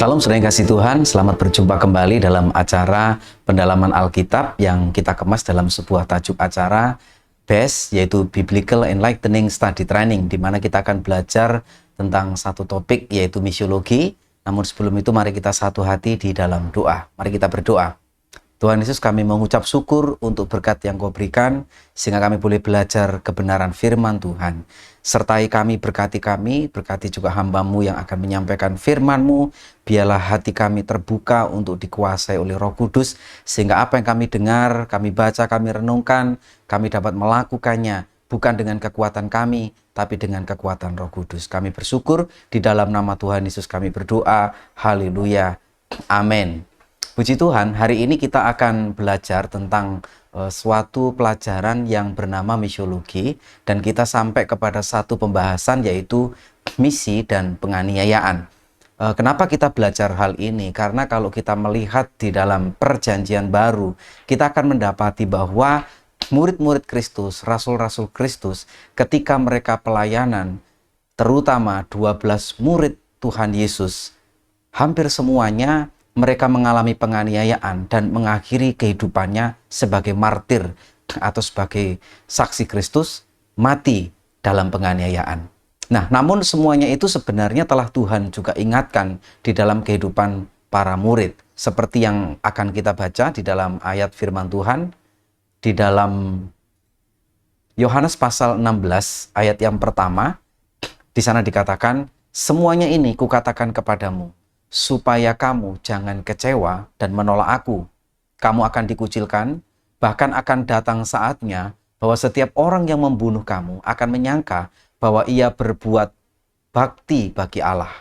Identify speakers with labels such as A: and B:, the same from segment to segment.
A: Salam saudara yang kasih Tuhan, selamat berjumpa kembali dalam acara pendalaman Alkitab yang kita kemas dalam sebuah tajuk acara BES, yaitu Biblical Enlightening Study Training, di mana kita akan belajar tentang satu topik yaitu misiologi. Namun sebelum itu mari kita satu hati di dalam doa. Mari kita berdoa. Tuhan Yesus, kami mengucap syukur untuk berkat yang Kau berikan, sehingga kami boleh belajar kebenaran firman Tuhan. Sertai kami, berkati juga hamba-Mu yang akan menyampaikan firman-Mu. Biarlah hati kami terbuka untuk dikuasai oleh Roh Kudus, sehingga apa yang kami dengar, kami baca, kami renungkan, kami dapat melakukannya, bukan dengan kekuatan kami, tapi dengan kekuatan Roh Kudus. Kami bersyukur, di dalam nama Tuhan Yesus kami berdoa. Haleluya. Amin. Puji Tuhan, hari ini kita akan belajar tentang suatu pelajaran yang bernama misiologi, dan kita sampai kepada satu pembahasan yaitu misi dan penganiayaan. Kenapa kita belajar hal ini? Karena kalau kita melihat di dalam perjanjian baru, kita akan mendapati bahwa murid-murid Kristus, rasul-rasul Kristus, ketika mereka pelayanan, terutama 12 murid Tuhan Yesus, hampir semuanya mereka mengalami penganiayaan dan mengakhiri kehidupannya sebagai martir atau sebagai saksi Kristus, mati dalam penganiayaan. Nah, namun semuanya itu sebenarnya telah Tuhan juga ingatkan di dalam kehidupan para murid. Seperti yang akan kita baca di dalam ayat firman Tuhan, di dalam Yohanes pasal 16 ayat yang pertama, di sana dikatakan, "Semuanya ini kukatakan kepadamu, supaya kamu jangan kecewa dan menolak aku. Kamu akan dikucilkan, bahkan akan datang saatnya bahwa setiap orang yang membunuh kamu akan menyangka bahwa ia berbuat bakti bagi Allah.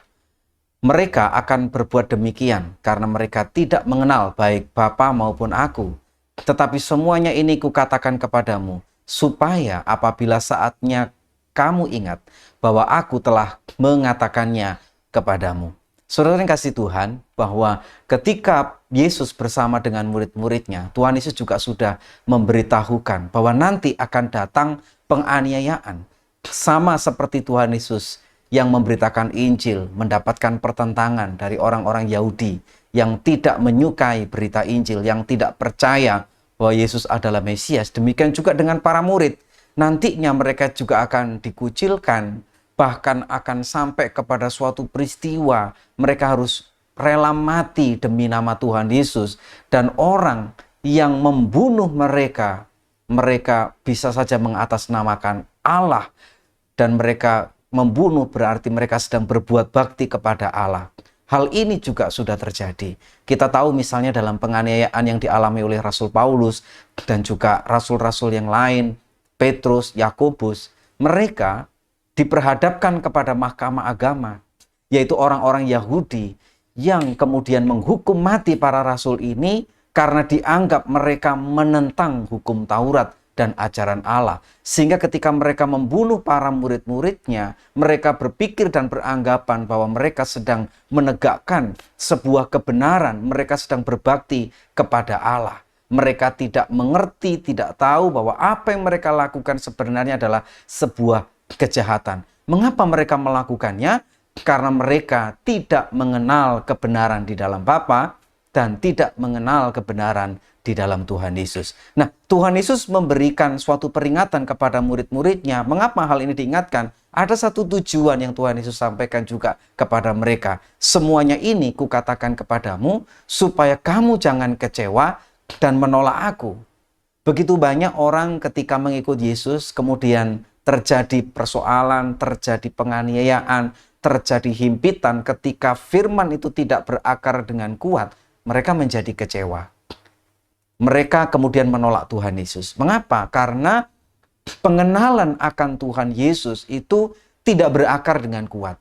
A: Mereka akan berbuat demikian karena mereka tidak mengenal baik Bapa maupun aku. Tetapi semuanya ini kukatakan kepadamu, supaya apabila saatnya kamu ingat bahwa aku telah mengatakannya kepadamu." Saudara yang kasih Tuhan, bahwa ketika Yesus bersama dengan murid-muridnya, Tuhan Yesus juga sudah memberitahukan bahwa nanti akan datang penganiayaan. Sama seperti Tuhan Yesus yang memberitakan Injil, mendapatkan pertentangan dari orang-orang Yahudi yang tidak menyukai berita Injil, yang tidak percaya bahwa Yesus adalah Mesias. Demikian juga dengan para murid. Nantinya mereka juga akan dikucilkan, bahkan akan sampai kepada suatu peristiwa mereka harus rela mati demi nama Tuhan Yesus. Dan orang yang membunuh mereka bisa saja mengatasnamakan Allah. Dan mereka membunuh berarti mereka sedang berbuat bakti kepada Allah. Hal ini juga sudah terjadi. Kita tahu misalnya dalam penganiayaan yang dialami oleh Rasul Paulus dan juga rasul-rasul yang lain, Petrus, Yakobus, mereka diperhadapkan kepada mahkamah agama, yaitu orang-orang Yahudi yang kemudian menghukum mati para rasul ini karena dianggap mereka menentang hukum Taurat dan ajaran Allah. Sehingga ketika mereka membunuh para murid-muridnya, mereka berpikir dan beranggapan bahwa mereka sedang menegakkan sebuah kebenaran, mereka sedang berbakti kepada Allah. Mereka tidak mengerti, tidak tahu bahwa apa yang mereka lakukan sebenarnya adalah sebuah kejahatan. Mengapa mereka melakukannya? Karena mereka tidak mengenal kebenaran di dalam Bapa dan tidak mengenal kebenaran di dalam Tuhan Yesus. Nah, Tuhan Yesus memberikan suatu peringatan kepada murid-muridnya. Mengapa hal ini diingatkan? Ada satu tujuan yang Tuhan Yesus sampaikan juga kepada mereka. Semuanya ini kukatakan kepadamu supaya kamu jangan kecewa dan menolak aku. Begitu banyak orang ketika mengikut Yesus kemudian terjadi persoalan, terjadi penganiayaan, terjadi himpitan ketika firman itu tidak berakar dengan kuat, mereka menjadi kecewa. Mereka kemudian menolak Tuhan Yesus. Mengapa? Karena pengenalan akan Tuhan Yesus itu tidak berakar dengan kuat.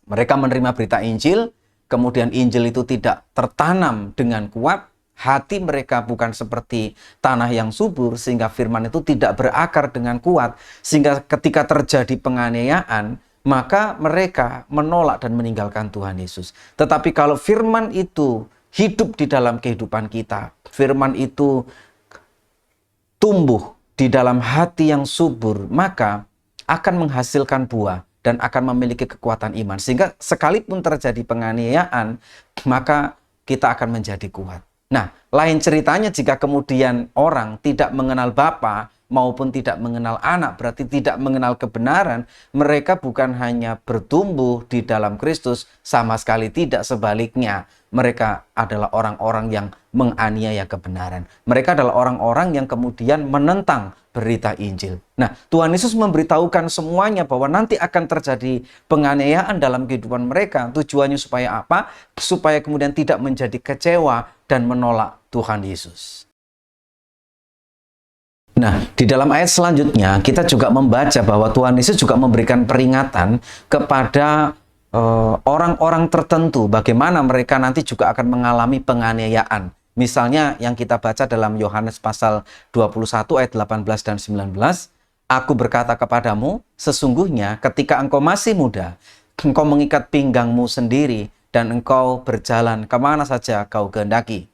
A: Mereka menerima berita Injil, kemudian Injil itu tidak tertanam dengan kuat. Hati mereka bukan seperti tanah yang subur, sehingga firman itu tidak berakar dengan kuat. Sehingga ketika terjadi penganiayaan, maka mereka menolak dan meninggalkan Tuhan Yesus. Tetapi kalau firman itu hidup di dalam kehidupan kita, firman itu tumbuh di dalam hati yang subur, maka akan menghasilkan buah dan akan memiliki kekuatan iman. Sehingga sekalipun terjadi penganiayaan, maka kita akan menjadi kuat. Nah, lain ceritanya jika kemudian orang tidak mengenal Bapa maupun tidak mengenal anak, berarti tidak mengenal kebenaran. Mereka bukan hanya bertumbuh di dalam Kristus, sama sekali tidak, sebaliknya. Mereka adalah orang-orang yang menganiaya kebenaran. Mereka adalah orang-orang yang kemudian menentang berita Injil. Nah, Tuhan Yesus memberitahukan semuanya bahwa nanti akan terjadi penganiayaan dalam kehidupan mereka. Tujuannya supaya apa? Supaya kemudian tidak menjadi kecewa dan menolak Tuhan Yesus. Nah, di dalam ayat selanjutnya kita juga membaca bahwa Tuhan Yesus juga memberikan peringatan kepada orang-orang tertentu, bagaimana mereka nanti juga akan mengalami penganiayaan. Misalnya yang kita baca dalam Yohanes pasal 21 ayat 18 dan 19, "Aku berkata kepadamu, sesungguhnya ketika engkau masih muda, engkau mengikat pinggangmu sendiri dan engkau berjalan kemana saja kau kehendaki.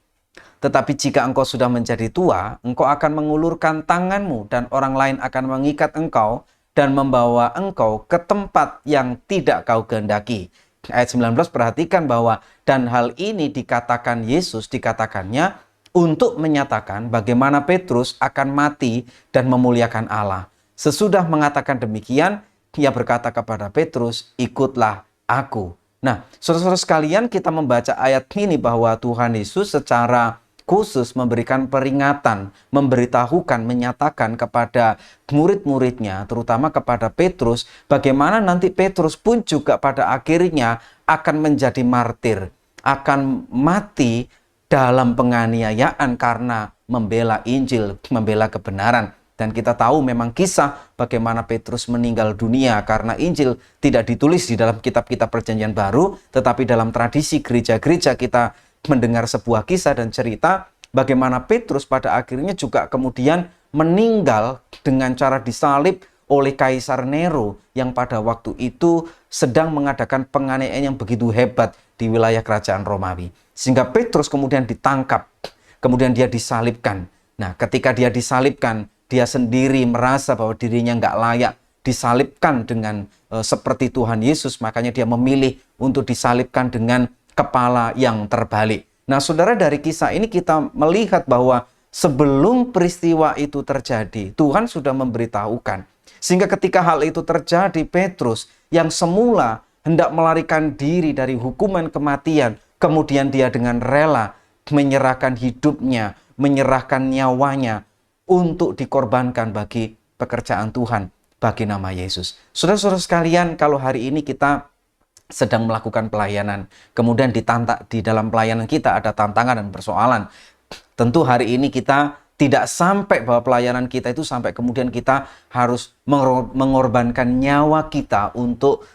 A: Tetapi jika engkau sudah menjadi tua, engkau akan mengulurkan tanganmu dan orang lain akan mengikat engkau dan membawa engkau ke tempat yang tidak kau kehendaki." Ayat 19 perhatikan bahwa dan hal ini dikatakan Yesus, dikatakannya untuk menyatakan bagaimana Petrus akan mati dan memuliakan Allah. Sesudah mengatakan demikian, ia berkata kepada Petrus, "Ikutlah aku." Nah, saudara-saudara sekalian, kita membaca ayat ini bahwa Tuhan Yesus secara khusus memberikan peringatan, memberitahukan, menyatakan kepada murid-muridnya, terutama kepada Petrus, bagaimana nanti Petrus pun juga pada akhirnya akan menjadi martir, akan mati dalam penganiayaan karena membela Injil, membela kebenaran. Dan kita tahu memang kisah bagaimana Petrus meninggal dunia karena Injil tidak ditulis di dalam kitab-kitab Perjanjian Baru, tetapi dalam tradisi gereja-gereja kita mendengar sebuah kisah dan cerita bagaimana Petrus pada akhirnya juga kemudian meninggal dengan cara disalib oleh Kaisar Nero yang pada waktu itu sedang mengadakan penganiayaan yang begitu hebat di wilayah kerajaan Romawi. Sehingga Petrus kemudian ditangkap, kemudian dia disalibkan. Nah, ketika dia disalibkan, dia sendiri merasa bahwa dirinya nggak layak disalibkan dengan seperti Tuhan Yesus, makanya dia memilih untuk disalibkan dengan kepala yang terbalik. Nah, saudara, dari kisah ini kita melihat bahwa sebelum peristiwa itu terjadi, Tuhan sudah memberitahukan. Sehingga ketika hal itu terjadi, Petrus yang semula hendak melarikan diri dari hukuman kematian, kemudian dia dengan rela menyerahkan hidupnya, menyerahkan nyawanya untuk dikorbankan bagi pekerjaan Tuhan, bagi nama Yesus. Saudara-saudara sekalian, kalau hari ini kita sedang melakukan pelayanan, kemudian di dalam pelayanan kita ada tantangan dan persoalan. Tentu hari ini kita tidak sampai bahwa pelayanan kita itu sampai kemudian kita harus mengorbankan nyawa kita untuk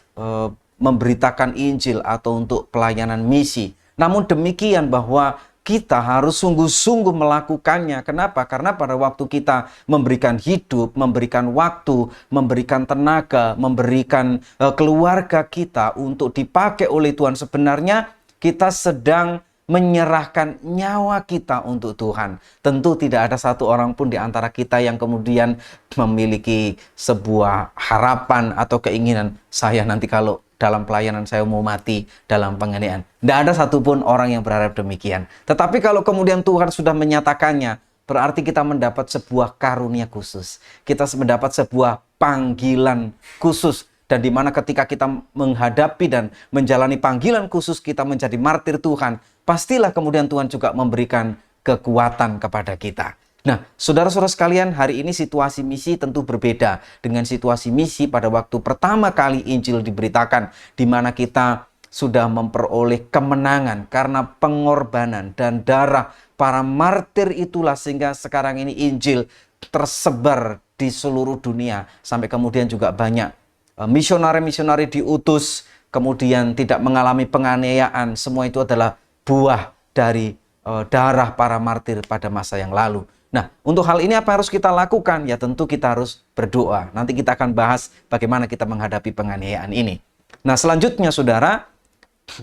A: memberitakan Injil atau untuk pelayanan misi. Namun demikian bahwa kita harus sungguh-sungguh melakukannya. Kenapa? Karena pada waktu kita memberikan hidup, memberikan waktu, memberikan tenaga, memberikan keluarga kita untuk dipakai oleh Tuhan, sebenarnya kita sedang menyerahkan nyawa kita untuk Tuhan. Tentu tidak ada satu orang pun di antara kita yang kemudian memiliki sebuah harapan atau keinginan, saya nanti kalau dalam pelayanan saya mau mati dalam penganiayaan. Tidak ada satupun orang yang berharap demikian. Tetapi kalau kemudian Tuhan sudah menyatakannya, berarti kita mendapat sebuah karunia khusus. Kita mendapat sebuah panggilan khusus. Dan di mana ketika kita menghadapi dan menjalani panggilan khusus kita menjadi martir Tuhan, pastilah kemudian Tuhan juga memberikan kekuatan kepada kita. Nah, saudara-saudara sekalian, hari ini situasi misi tentu berbeda dengan situasi misi pada waktu pertama kali Injil diberitakan, di mana kita sudah memperoleh kemenangan karena pengorbanan dan darah para martir itulah, sehingga sekarang ini Injil tersebar di seluruh dunia, sampai kemudian juga banyak misionari-misionari diutus, kemudian tidak mengalami penganiayaan. Semua itu adalah buah dari darah para martir pada masa yang lalu. Nah, untuk hal ini apa yang harus kita lakukan? Ya tentu kita harus berdoa. Nanti kita akan bahas bagaimana kita menghadapi penganiayaan ini. Nah, selanjutnya saudara,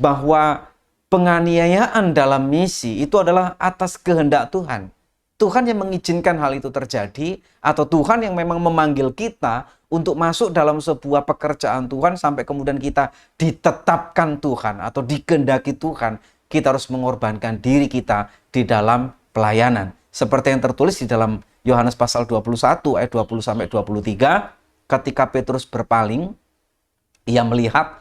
A: bahwa penganiayaan dalam misi itu adalah atas kehendak Tuhan. Tuhan yang mengizinkan hal itu terjadi, atau Tuhan yang memang memanggil kita untuk masuk dalam sebuah pekerjaan Tuhan sampai kemudian kita ditetapkan Tuhan atau dikehendaki Tuhan, kita harus mengorbankan diri kita di dalam pelayanan. Seperti yang tertulis di dalam Yohanes pasal 21 ayat 20 sampai 23, ketika Petrus berpaling, ia melihat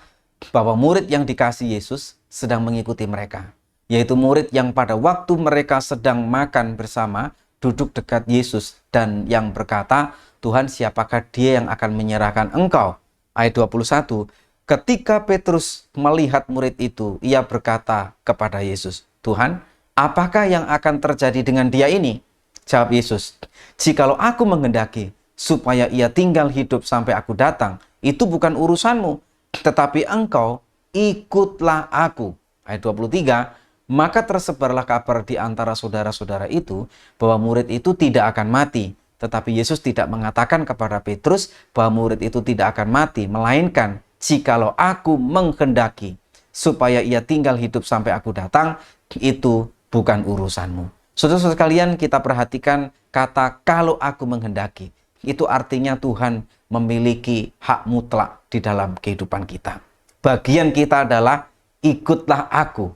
A: bahwa murid yang dikasihi Yesus sedang mengikuti mereka, yaitu murid yang pada waktu mereka sedang makan bersama duduk dekat Yesus dan yang berkata, "Tuhan, siapakah dia yang akan menyerahkan engkau?" Ayat 21, ketika Petrus melihat murid itu, ia berkata kepada Yesus, "Tuhan, apakah yang akan terjadi dengan dia ini?" Jawab Yesus, "Jikalau aku menghendaki supaya ia tinggal hidup sampai aku datang, itu bukan urusanmu, tetapi engkau ikutlah aku." Ayat 23, maka tersebarlah kabar di antara saudara-saudara itu bahwa murid itu tidak akan mati. Tetapi Yesus tidak mengatakan kepada Petrus bahwa murid itu tidak akan mati, melainkan, "Jikalau aku menghendaki supaya ia tinggal hidup sampai aku datang, itu bukan urusanmu." Saudara-saudara sekalian, kita perhatikan kata "kalau aku menghendaki." Itu artinya Tuhan memiliki hak mutlak di dalam kehidupan kita. Bagian kita adalah ikutlah aku.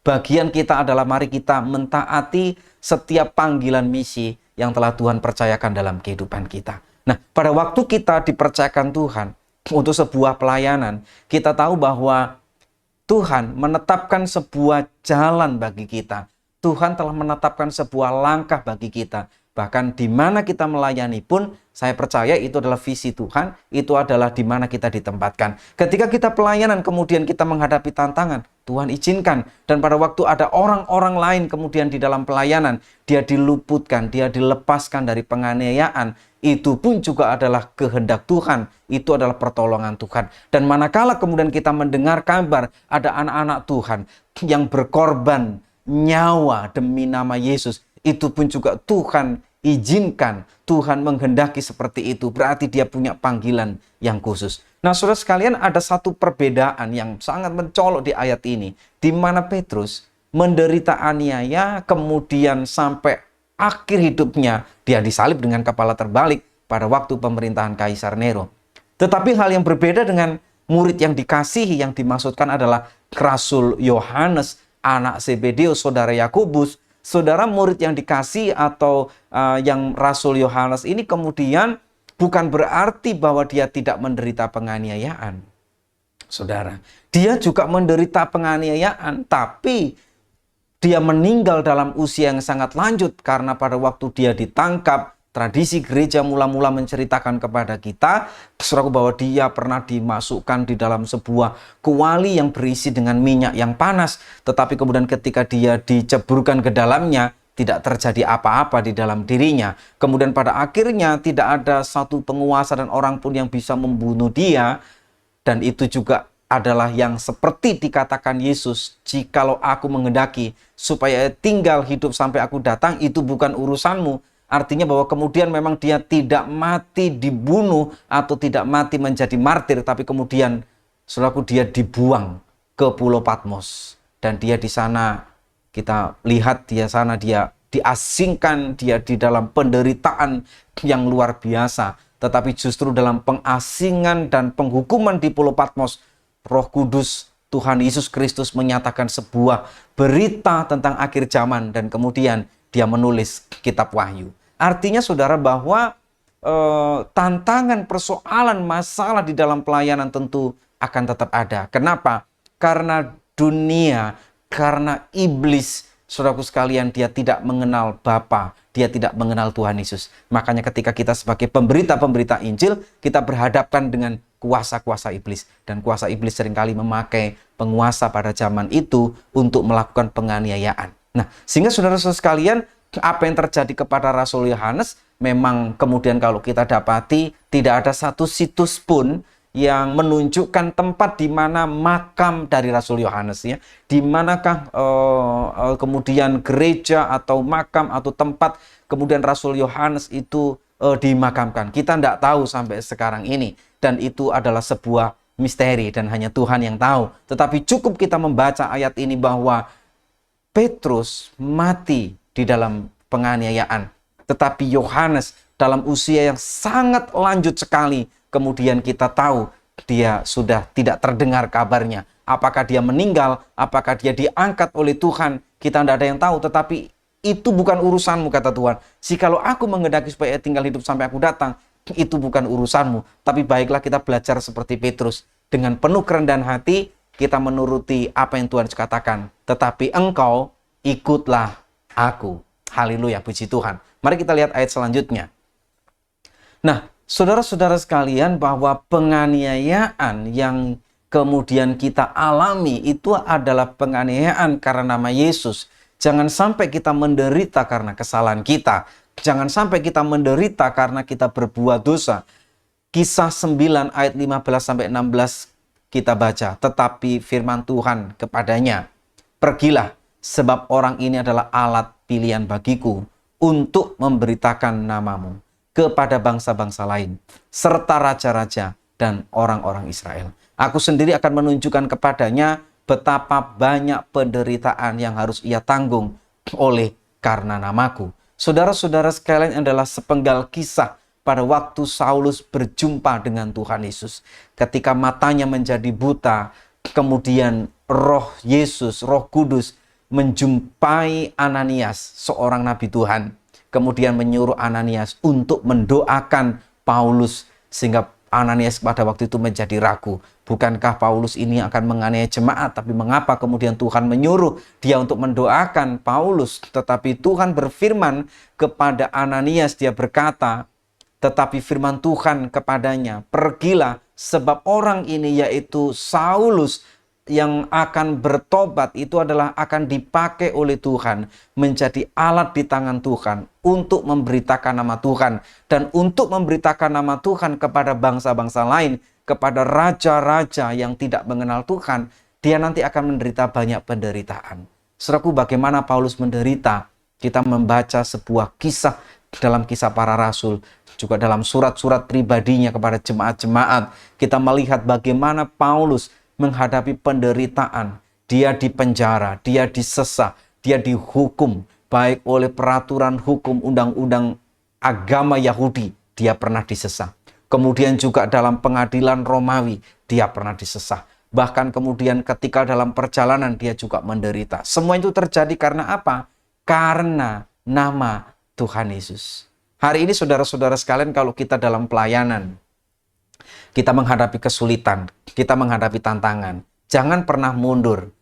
A: Bagian kita adalah mari kita mentaati setiap panggilan misi yang telah Tuhan percayakan dalam kehidupan kita. Nah, pada waktu kita dipercayakan Tuhan untuk sebuah pelayanan, kita tahu bahwa Tuhan menetapkan sebuah jalan bagi kita. Tuhan telah menetapkan sebuah langkah bagi kita. Bahkan di mana kita melayani pun, saya percaya itu adalah visi Tuhan, itu adalah di mana kita ditempatkan. Ketika kita pelayanan, kemudian kita menghadapi tantangan, Tuhan izinkan. Dan pada waktu ada orang-orang lain kemudian di dalam pelayanan, dia diluputkan, dia dilepaskan dari penganiayaan, itu pun juga adalah kehendak Tuhan, itu adalah pertolongan Tuhan. Dan manakala kemudian kita mendengar kabar ada anak-anak Tuhan yang berkorban nyawa demi nama Yesus, itu pun juga Tuhan izinkan, Tuhan menghendaki seperti itu. Berarti dia punya panggilan yang khusus. Nah, saudara sekalian, ada satu perbedaan yang sangat mencolok di ayat ini, di mana Petrus menderita aniaya, kemudian sampai akhir hidupnya dia disalib dengan kepala terbalik pada waktu pemerintahan Kaisar Nero. Tetapi hal yang berbeda dengan murid yang dikasihi, yang dimaksudkan adalah Rasul Yohanes, anak Zebedeus, saudara Yakobus. Saudara, murid yang dikasih atau yang Rasul Yohanes ini kemudian bukan berarti bahwa dia tidak menderita penganiayaan. Saudara, dia juga menderita penganiayaan, tapi dia meninggal dalam usia yang sangat lanjut karena pada waktu dia ditangkap, tradisi gereja mula-mula menceritakan kepada kita, saudaraku, bahwa dia pernah dimasukkan di dalam sebuah kuali yang berisi dengan minyak yang panas. Tetapi kemudian ketika dia diceburkan ke dalamnya, tidak terjadi apa-apa di dalam dirinya. Kemudian pada akhirnya tidak ada satu penguasa dan orang pun yang bisa membunuh dia. Dan itu juga adalah yang seperti dikatakan Yesus, "Jikalau aku menghendaki supaya tinggal hidup sampai aku datang, itu bukan urusanmu." Artinya bahwa kemudian memang dia tidak mati dibunuh atau tidak mati menjadi martir, tapi kemudian saudaraku, dia dibuang ke Pulau Patmos. Dan dia di sana, kita lihat dia sana, dia diasingkan, dia di dalam penderitaan yang luar biasa. Tetapi justru dalam pengasingan dan penghukuman di Pulau Patmos, Roh Kudus Tuhan Yesus Kristus menyatakan sebuah berita tentang akhir zaman, dan kemudian dia menulis kitab Wahyu. Artinya saudara, bahwa tantangan, persoalan, masalah di dalam pelayanan tentu akan tetap ada. Kenapa? Karena dunia, karena iblis, saudaraku sekalian, dia tidak mengenal Bapa, dia tidak mengenal Tuhan Yesus. Makanya ketika kita sebagai pemberita-pemberita Injil, kita berhadapan dengan kuasa-kuasa iblis. Dan kuasa iblis seringkali memakai penguasa pada zaman itu untuk melakukan penganiayaan. Nah, sehingga saudara-saudara sekalian, apa yang terjadi kepada Rasul Yohanes, memang kemudian kalau kita dapati tidak ada satu situs pun yang menunjukkan tempat di mana makam dari Rasul Yohanes, ya. Di manakah kemudian gereja atau makam atau tempat kemudian Rasul Yohanes itu dimakamkan. Kita tidak tahu sampai sekarang ini, dan itu adalah sebuah misteri dan hanya Tuhan yang tahu. Tetapi cukup kita membaca ayat ini bahwa Petrus mati di dalam penganiayaan. Tetapi Yohanes dalam usia yang sangat lanjut sekali, kemudian kita tahu dia sudah tidak terdengar kabarnya. Apakah dia meninggal, apakah dia diangkat oleh Tuhan, kita tidak ada yang tahu. Tetapi itu bukan urusanmu, kata Tuhan. Jikalau aku menghendaki supaya tinggal hidup sampai aku datang, itu bukan urusanmu. Tapi baiklah kita belajar seperti Petrus. Dengan penuh kerendahan hati, kita menuruti apa yang Tuhan katakan. Tetapi engkau ikutlah aku. Haleluya, puji Tuhan. Mari kita lihat ayat selanjutnya. Nah, saudara-saudara sekalian, bahwa penganiayaan yang kemudian kita alami itu adalah penganiayaan karena nama Yesus. Jangan sampai kita menderita karena kesalahan kita. Jangan sampai kita menderita karena kita berbuat dosa. Kisah 9 ayat 15-16 kita baca. Tetapi firman Tuhan kepadanya, pergilah, sebab orang ini adalah alat pilihan bagiku untuk memberitakan namamu kepada bangsa-bangsa lain, serta raja-raja dan orang-orang Israel. Aku sendiri akan menunjukkan kepadanya betapa banyak penderitaan yang harus ia tanggung oleh karena namaku. Saudara-saudara sekalian, adalah sepenggal kisah pada waktu Saulus berjumpa dengan Tuhan Yesus. Ketika matanya menjadi buta, kemudian Roh Yesus, Roh Kudus menjumpai Ananias, seorang nabi Tuhan. Kemudian menyuruh Ananias untuk mendoakan Paulus, sehingga Ananias pada waktu itu menjadi ragu. Bukankah Paulus ini akan menganiaya jemaat? Tapi mengapa kemudian Tuhan menyuruh dia untuk mendoakan Paulus? Tetapi Tuhan berfirman kepada Ananias, dia berkata, tetapi firman Tuhan kepadanya, pergilah, sebab orang ini, yaitu Saulus, yang akan bertobat itu adalah akan dipakai oleh Tuhan, menjadi alat di tangan Tuhan untuk memberitakan nama Tuhan, dan untuk memberitakan nama Tuhan kepada bangsa-bangsa lain, kepada raja-raja yang tidak mengenal Tuhan. Dia nanti akan menderita banyak penderitaan. Saudaraku, bagaimana Paulus menderita? Kita membaca sebuah kisah dalam Kisah Para Rasul, juga dalam surat-surat pribadinya kepada jemaat-jemaat. Kita melihat bagaimana Paulus menghadapi penderitaan. Dia dipenjara, dia disesah, dia dihukum, baik oleh peraturan hukum undang-undang agama Yahudi, dia pernah disesah. Kemudian juga dalam pengadilan Romawi, dia pernah disesah. Bahkan kemudian ketika dalam perjalanan, dia juga menderita. Semua itu terjadi karena apa? Karena nama Tuhan Yesus. Hari ini saudara-saudara sekalian, kalau kita dalam pelayanan, kita menghadapi kesulitan, kita menghadapi tantangan, jangan pernah mundur.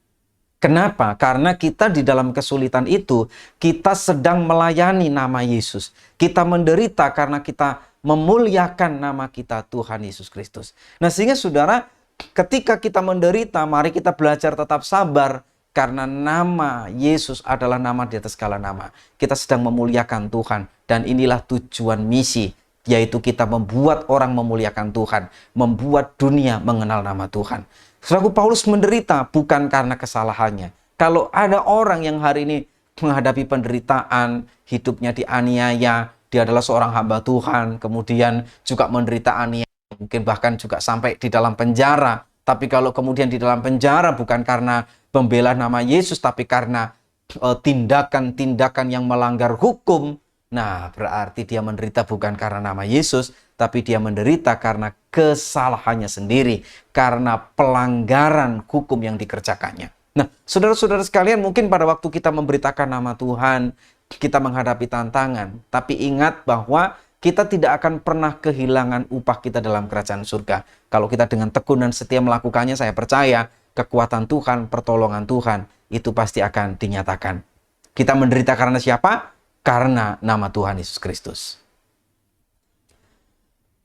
A: Kenapa? Karena kita di dalam kesulitan itu, kita sedang melayani nama Yesus. Kita menderita karena kita memuliakan nama kita, Tuhan Yesus Kristus. Nah, sehingga saudara, ketika kita menderita, mari kita belajar tetap sabar, karena nama Yesus adalah nama di atas segala nama. Kita sedang memuliakan Tuhan, dan inilah tujuan misi, yaitu kita membuat orang memuliakan Tuhan, membuat dunia mengenal nama Tuhan. Saudaraku, Paulus menderita bukan karena kesalahannya. Kalau ada orang yang hari ini menghadapi penderitaan, hidupnya dianiaya, dia adalah seorang hamba Tuhan, kemudian juga menderita aniaya, mungkin bahkan juga sampai di dalam penjara. Tapi kalau kemudian di dalam penjara bukan karena membela nama Yesus, tapi karena tindakan-tindakan yang melanggar hukum, nah, berarti dia menderita bukan karena nama Yesus, tapi dia menderita karena kesalahannya sendiri, karena pelanggaran hukum yang dikerjakannya. Nah, saudara-saudara sekalian, mungkin pada waktu kita memberitakan nama Tuhan, kita menghadapi tantangan, tapi ingat bahwa kita tidak akan pernah kehilangan upah kita dalam kerajaan surga. Kalau kita dengan tekun dan setia melakukannya, saya percaya kekuatan Tuhan, pertolongan Tuhan, itu pasti akan dinyatakan. Kita menderita karena siapa? Karena nama Tuhan Yesus Kristus.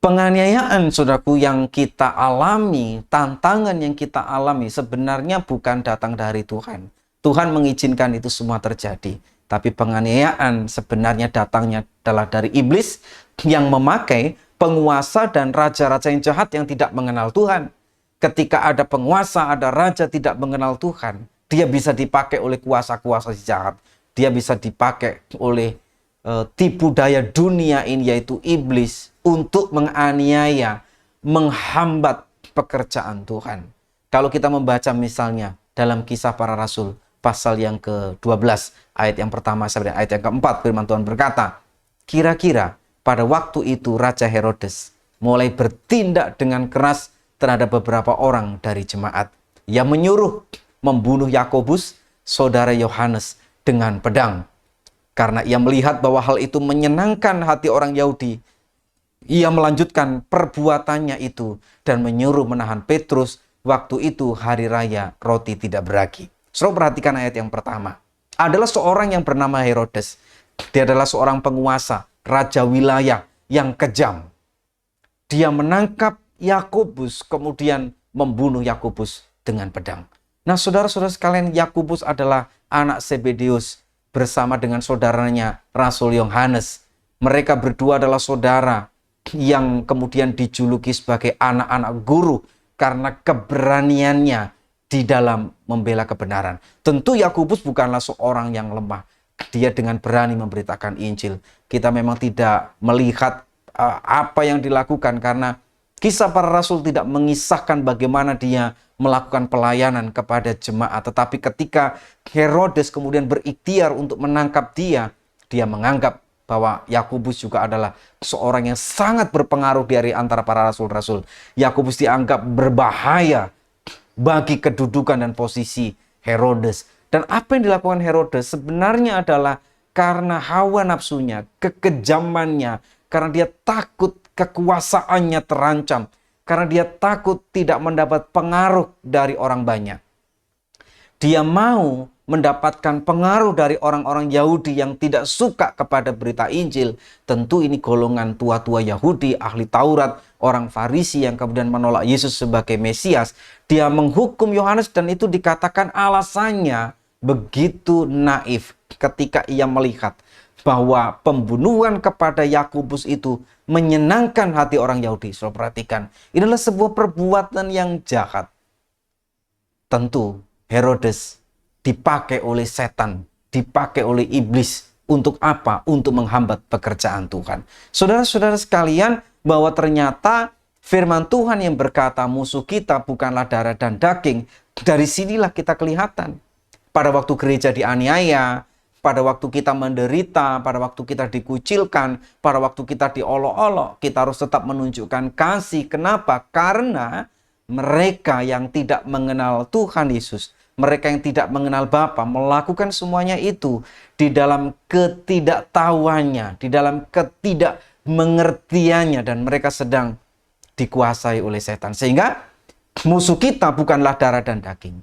A: Penganiayaan, saudaraku, yang kita alami, tantangan yang kita alami sebenarnya bukan datang dari Tuhan. Tuhan mengizinkan itu semua terjadi. Tapi penganiayaan sebenarnya datangnya adalah dari iblis yang memakai penguasa dan raja-raja yang jahat yang tidak mengenal Tuhan. Ketika ada penguasa, ada raja tidak mengenal Tuhan, dia bisa dipakai oleh kuasa-kuasa jahat. Dia bisa dipakai oleh tipu daya dunia ini, yaitu iblis, untuk menganiaya, menghambat pekerjaan Tuhan. Kalau kita membaca misalnya dalam Kisah Para Rasul, pasal yang ke-12 ayat yang pertama sampai ayat yang keempat, firman Tuhan berkata, kira-kira pada waktu itu Raja Herodes mulai bertindak dengan keras terhadap beberapa orang dari jemaat. Ia menyuruh membunuh Yakobus, saudara Yohanes, dengan pedang. Karena ia melihat bahwa hal itu menyenangkan hati orang Yahudi, ia melanjutkan perbuatannya itu dan menyuruh menahan Petrus. Waktu itu hari raya roti tidak beragi. Saudara perhatikan ayat yang pertama. Adalah seorang yang bernama Herodes. Dia adalah seorang penguasa, raja wilayah yang kejam. Dia menangkap Yakobus, kemudian membunuh Yakobus dengan pedang. Nah, saudara-saudara sekalian, Yakobus adalah anak Zebedeus bersama dengan saudaranya Rasul Yohanes. Mereka berdua adalah saudara yang kemudian dijuluki sebagai anak-anak guru karena keberaniannya di dalam membela kebenaran. Tentu Yakobus bukanlah seorang yang lemah. Dia dengan berani memberitakan Injil. Kita memang tidak melihat apa yang dilakukan karena kisah para rasul tidak mengisahkan bagaimana dia melakukan pelayanan kepada jemaat. Tetapi ketika Herodes kemudian berikhtiar untuk menangkap dia menganggap bahwa Yakobus juga adalah seorang yang sangat berpengaruh dari antara para rasul-rasul. Yakobus dianggap berbahaya bagi kedudukan dan posisi Herodes. Dan apa yang dilakukan Herodes sebenarnya adalah karena hawa nafsunya, kekejamannya, karena dia takut kekuasaannya terancam, karena dia takut tidak mendapat pengaruh dari orang banyak. Dia mau mendapatkan pengaruh dari orang-orang Yahudi yang tidak suka kepada berita Injil. Tentu ini golongan tua-tua Yahudi, ahli Taurat, orang Farisi yang kemudian menolak Yesus sebagai Mesias. Dia menghukum Yohanes dan itu dikatakan alasannya begitu naif ketika ia melihat bahwa pembunuhan kepada Yakobus itu menyenangkan hati orang Yahudi. Saudara perhatikan, ini adalah sebuah perbuatan yang jahat. Tentu Herodes dipakai oleh setan, dipakai oleh iblis. Untuk apa? Untuk menghambat pekerjaan Tuhan. Saudara-saudara sekalian, bahwa ternyata firman Tuhan yang berkata musuh kita bukanlah darah dan daging. Dari sinilah kita kelihatan. Pada waktu gereja dianiaya, pada waktu kita menderita, pada waktu kita dikucilkan, pada waktu kita diolok-olok, kita harus tetap menunjukkan kasih. Kenapa? Karena mereka yang tidak mengenal Tuhan Yesus, mereka yang tidak mengenal Bapa, melakukan semuanya itu di dalam ketidaktahuannya, di dalam ketidakmengertiannya, dan mereka sedang dikuasai oleh setan. Sehingga musuh kita bukanlah darah dan daging.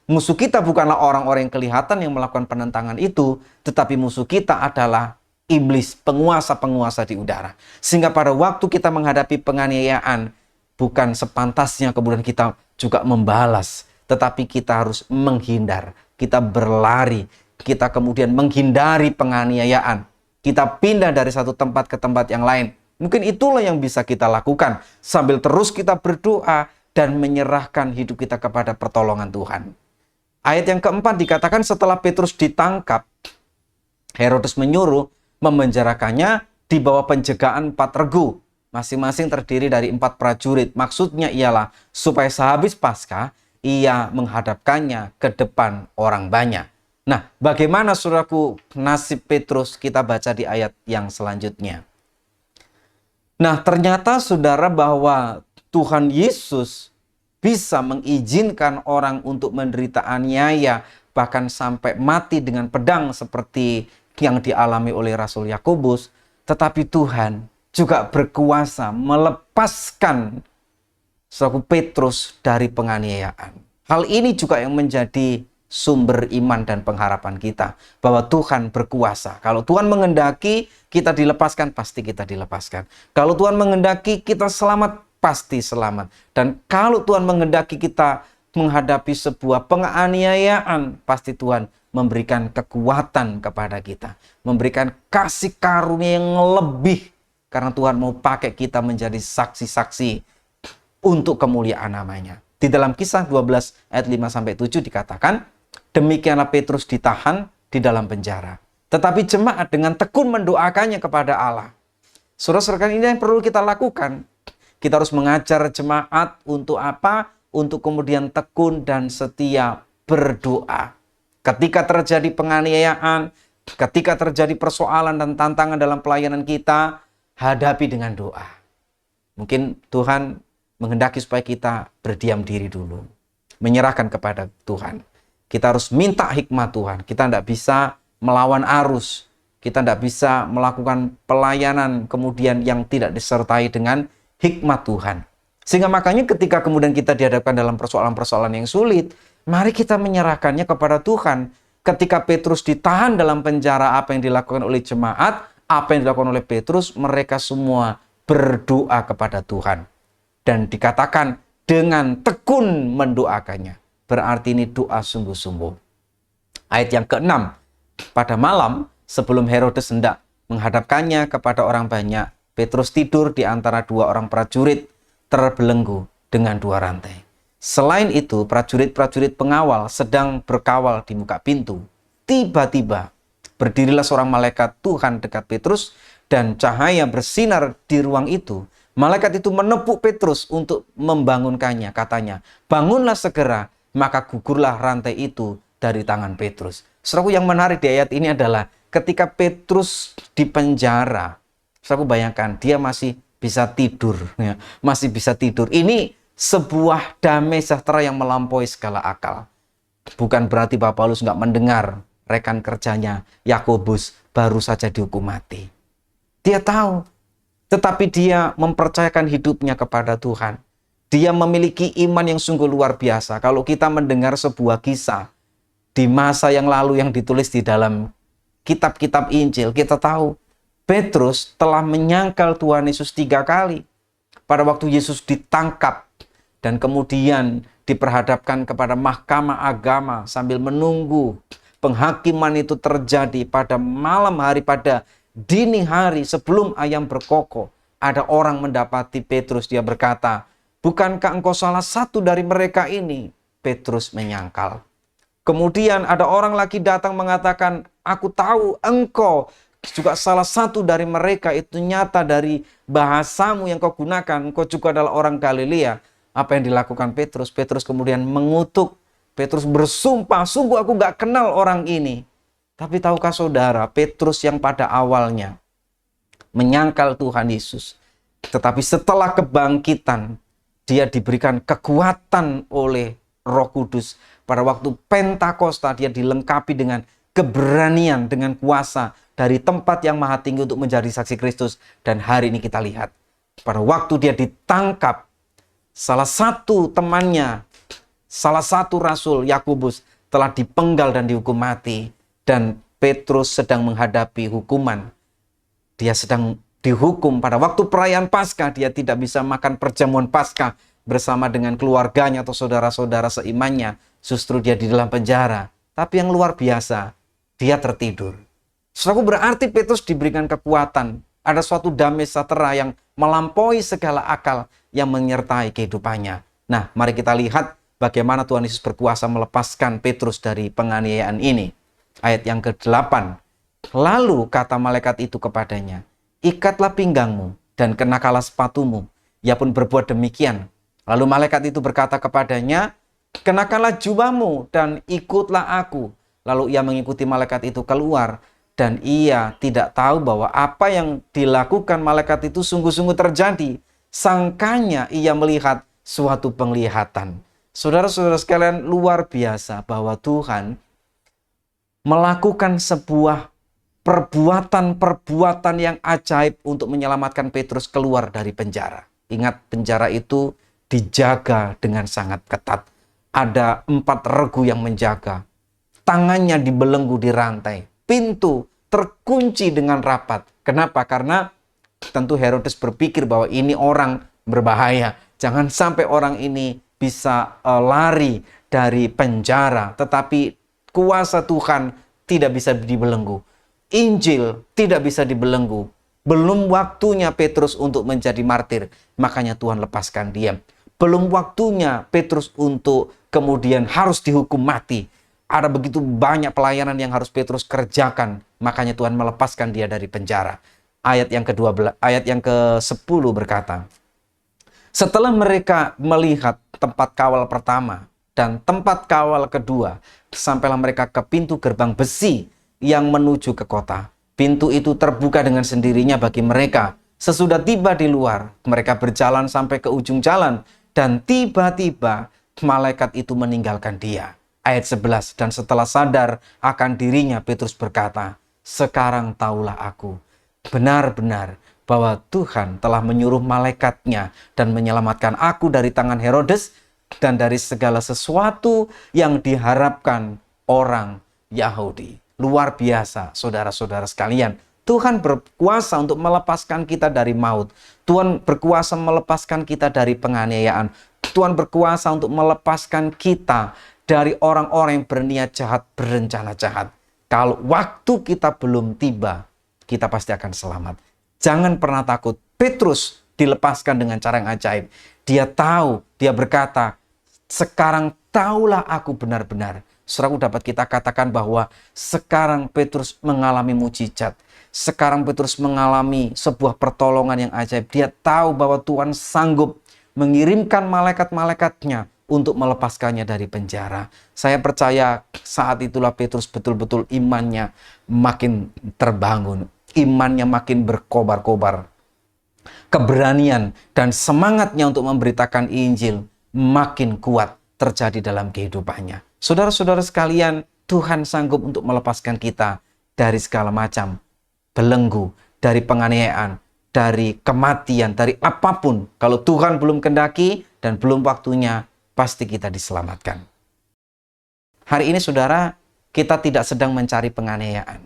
A: Musuh kita bukanlah orang-orang yang kelihatan yang melakukan penentangan itu, tetapi musuh kita adalah iblis, penguasa-penguasa di udara. Sehingga pada waktu kita menghadapi penganiayaan, bukan sepantasnya kemudian kita juga membalas, tetapi kita harus menghindar, kita berlari, kita kemudian menghindari penganiayaan. Kita pindah dari satu tempat ke tempat yang lain. Mungkin itulah yang bisa kita lakukan sambil terus kita berdoa dan menyerahkan hidup kita kepada pertolongan Tuhan. Ayat yang keempat dikatakan setelah Petrus ditangkap, Herodes menyuruh memenjarakannya di bawah penjagaan 4 regu. Masing-masing terdiri dari 4 prajurit. Maksudnya ialah supaya sehabis Paskah, ia menghadapkannya ke depan orang banyak. Nah, bagaimana saudaraku nasib Petrus? Kita baca di ayat yang selanjutnya. Nah, ternyata saudara bahwa Tuhan Yesus bisa mengizinkan orang untuk menderita aniaya, bahkan sampai mati dengan pedang seperti yang dialami oleh Rasul Yakobus. Tetapi Tuhan juga berkuasa melepaskan saudaraku Petrus dari penganiayaan. Hal ini juga yang menjadi sumber iman dan pengharapan kita, bahwa Tuhan berkuasa. Kalau Tuhan menghendaki kita dilepaskan, pasti kita dilepaskan. Kalau Tuhan menghendaki kita selamat, pasti selamat. Dan kalau Tuhan menghendaki kita menghadapi sebuah penganiayaan, pasti Tuhan memberikan kekuatan kepada kita, memberikan kasih karunia yang lebih, karena Tuhan mau pakai kita menjadi saksi-saksi untuk kemuliaan namanya. Di dalam Kisah 12 ayat 5-7 dikatakan, demikianlah Petrus ditahan di dalam penjara. Tetapi jemaat dengan tekun mendoakannya kepada Allah. Saudara-saudara, ini yang perlu kita lakukan. Kita harus mengajar jemaat untuk apa? Untuk kemudian tekun dan setia berdoa. Ketika terjadi penganiayaan, ketika terjadi persoalan dan tantangan dalam pelayanan kita, hadapi dengan doa. Mungkin Tuhan menghendaki supaya kita berdiam diri dulu, menyerahkan kepada Tuhan. Kita harus minta hikmat Tuhan. Kita tidak bisa melawan arus. Kita tidak bisa melakukan pelayanan kemudian yang tidak disertai dengan hikmat Tuhan. Sehingga makanya ketika kemudian kita dihadapkan dalam persoalan-persoalan yang sulit, mari kita menyerahkannya kepada Tuhan. Ketika Petrus ditahan dalam penjara, apa yang dilakukan oleh jemaat, apa yang dilakukan oleh Petrus, mereka semua berdoa kepada Tuhan. Dan dikatakan dengan tekun mendoakannya. Berarti ini doa sungguh-sungguh. Ayat yang ke-6. Pada malam sebelum Herodes hendak menghadapkannya kepada orang banyak, Petrus tidur di antara dua orang prajurit terbelenggu dengan dua rantai. Selain itu, prajurit-prajurit pengawal sedang berkawal di muka pintu. Tiba-tiba berdirilah seorang malaikat Tuhan dekat Petrus dan cahaya bersinar di ruang itu. Malaikat itu menepuk Petrus untuk membangunkannya. Katanya, bangunlah segera, maka gugurlah rantai itu dari tangan Petrus. Saudaraku, yang menarik di ayat ini adalah ketika Petrus di penjara, saudaraku bayangkan dia masih bisa tidur. Ya, masih bisa tidur. Ini sebuah damai sejahtera yang melampaui segala akal. Bukan berarti Bapak Paulus nggak mendengar rekan kerjanya Yakobus baru saja dihukum mati. Dia tahu, tetapi dia mempercayakan hidupnya kepada Tuhan. Dia memiliki iman yang sungguh luar biasa. Kalau kita mendengar sebuah kisah di masa yang lalu yang ditulis di dalam kitab-kitab Injil, kita tahu Petrus telah menyangkal Tuhan Yesus 3 kali. Pada waktu Yesus ditangkap dan kemudian diperhadapkan kepada mahkamah agama sambil menunggu penghakiman itu terjadi pada malam hari, pada dini hari sebelum ayam berkokok, ada orang mendapati Petrus. Dia berkata, bukankah engkau salah satu dari mereka ini? Petrus menyangkal. Kemudian ada orang lagi datang mengatakan, aku tahu engkau juga salah satu dari mereka. Itu nyata dari bahasamu yang kau gunakan, engkau juga adalah orang Galilea. Apa yang dilakukan Petrus? Petrus kemudian mengutuk. Petrus bersumpah, sungguh aku gak kenal orang ini. Tapi tahukah saudara, Petrus yang pada awalnya menyangkal Tuhan Yesus, tetapi setelah kebangkitan, dia diberikan kekuatan oleh Roh Kudus. Pada waktu Pentakosta, dia dilengkapi dengan keberanian, dengan kuasa dari tempat yang maha tinggi untuk menjadi saksi Kristus. Dan hari ini kita lihat, pada waktu dia ditangkap, salah satu temannya, salah satu rasul Yakobus telah dipenggal dan dihukum mati. Dan Petrus sedang menghadapi hukuman. Dia sedang dihukum pada waktu perayaan Paskah. Dia tidak bisa makan perjamuan Paskah bersama dengan keluarganya atau saudara-saudara seimannya. Justru dia di dalam penjara. Tapi yang luar biasa, dia tertidur. Saudaraku, berarti Petrus diberikan kekuatan. Ada suatu damai sejahtera yang melampaui segala akal yang menyertai kehidupannya. Nah, mari kita lihat bagaimana Tuhan Yesus berkuasa melepaskan Petrus dari penganiayaan ini. Ayat yang ke-8. Lalu kata malaikat itu kepadanya, ikatlah pinggangmu dan kenakanlah sepatumu. Ia pun berbuat demikian. Lalu malaikat itu berkata kepadanya, kenakanlah jubahmu dan ikutlah aku. Lalu ia mengikuti malaikat itu keluar. Dan ia tidak tahu bahwa apa yang dilakukan malaikat itu sungguh-sungguh terjadi. Sangkanya ia melihat suatu penglihatan. Saudara-saudara sekalian, luar biasa bahwa Tuhan melakukan sebuah perbuatan-perbuatan yang ajaib untuk menyelamatkan Petrus keluar dari penjara. Ingat, penjara itu dijaga dengan sangat ketat. Ada 4 regu yang menjaga. Tangannya dibelenggu di rantai. Pintu terkunci dengan rapat. Kenapa? Karena tentu Herodes berpikir bahwa ini orang berbahaya. Jangan sampai orang ini bisa lari dari penjara. Tetapi kuasa Tuhan tidak bisa dibelenggu. Injil tidak bisa dibelenggu. Belum waktunya Petrus untuk menjadi martir. Makanya Tuhan lepaskan dia. Belum waktunya Petrus untuk kemudian harus dihukum mati. Ada begitu banyak pelayanan yang harus Petrus kerjakan. Makanya Tuhan melepaskan dia dari penjara. Ayat yang ke-12, ayat yang ke-10 berkata, setelah mereka melihat tempat kawal pertama dan tempat kawal kedua. Sampailah mereka ke pintu gerbang besi yang menuju ke kota. Pintu itu terbuka dengan sendirinya bagi mereka. Sesudah tiba di luar, mereka berjalan sampai ke ujung jalan, dan tiba-tiba malaikat itu meninggalkan dia. Ayat 11, dan setelah sadar akan dirinya, Petrus berkata, "Sekarang taulah aku benar-benar bahwa Tuhan telah menyuruh malaikatnya dan menyelamatkan aku dari tangan Herodes dan dari segala sesuatu yang diharapkan orang Yahudi." Luar biasa, saudara-saudara sekalian. Tuhan berkuasa untuk melepaskan kita dari maut. Tuhan berkuasa melepaskan kita dari penganiayaan. Tuhan berkuasa untuk melepaskan kita dari orang-orang yang berniat jahat, berencana jahat. Kalau waktu kita belum tiba, kita pasti akan selamat. Jangan pernah takut. Petrus dilepaskan dengan cara yang ajaib. Dia tahu, dia berkata, "Sekarang taulah aku benar-benar." Saudaraku, dapat kita katakan bahwa sekarang Petrus mengalami mujizat. Sekarang Petrus mengalami sebuah pertolongan yang ajaib. Dia tahu bahwa Tuhan sanggup mengirimkan malaikat-malaikatnya untuk melepaskannya dari penjara. Saya percaya saat itulah Petrus betul-betul imannya makin terbangun. Imannya makin berkobar-kobar. Keberanian dan semangatnya untuk memberitakan Injil makin kuat terjadi dalam kehidupannya. Saudara-saudara sekalian, Tuhan sanggup untuk melepaskan kita dari segala macam belenggu, dari penganiayaan, dari kematian, dari apapun. Kalau Tuhan belum kendaki dan belum waktunya, pasti kita diselamatkan. Hari ini saudara, kita tidak sedang mencari penganiayaan.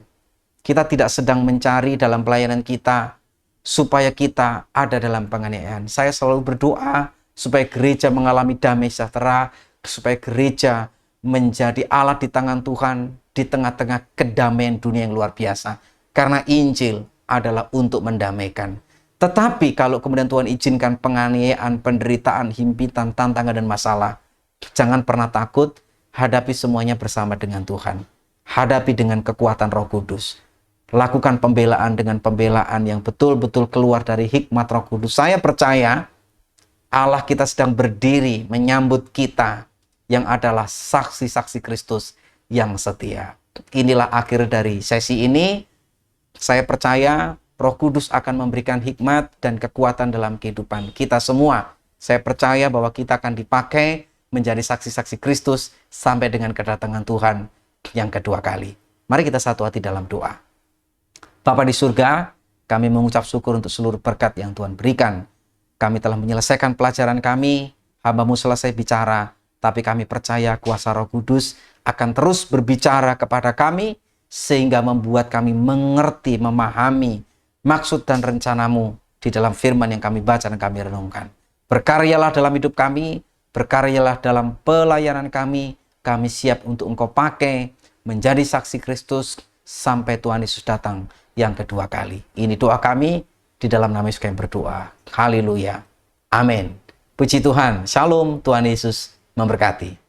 A: Kita tidak sedang mencari dalam pelayanan kita supaya kita ada dalam penganiayaan. Saya selalu berdoa supaya gereja mengalami damai sejahtera, supaya gereja menjadi alat di tangan Tuhan di tengah-tengah kedamaian dunia yang luar biasa. Karena Injil adalah untuk mendamaikan. Tetapi kalau kemudian Tuhan izinkan penganiayaan, penderitaan, himpitan, tantangan, dan masalah, jangan pernah takut, hadapi semuanya bersama dengan Tuhan. Hadapi dengan kekuatan Roh Kudus. Lakukan pembelaan dengan pembelaan yang betul-betul keluar dari hikmat Roh Kudus. Saya percaya Allah kita sedang berdiri menyambut kita yang adalah saksi-saksi Kristus yang setia. Inilah akhir dari sesi ini. Saya percaya Roh Kudus akan memberikan hikmat dan kekuatan dalam kehidupan kita semua. Saya percaya bahwa kita akan dipakai menjadi saksi-saksi Kristus sampai dengan kedatangan Tuhan yang kedua kali. Mari kita satu hati dalam doa. Bapa di surga, kami mengucap syukur untuk seluruh berkat yang Tuhan berikan. Kami telah menyelesaikan pelajaran kami, hamba-Mu selesai bicara, tapi kami percaya kuasa Roh Kudus akan terus berbicara kepada kami, sehingga membuat kami mengerti, memahami maksud dan rencana-Mu di dalam firman yang kami baca dan kami renungkan. Berkaryalah dalam hidup kami, berkaryalah dalam pelayanan kami siap untuk Engkau pakai menjadi saksi Kristus sampai Tuhan Yesus datang yang kedua kali. Ini doa kami, di dalam nama Yesus kami berdoa. Haleluya. Amin. Puji Tuhan. Shalom. Tuhan Yesus memberkati.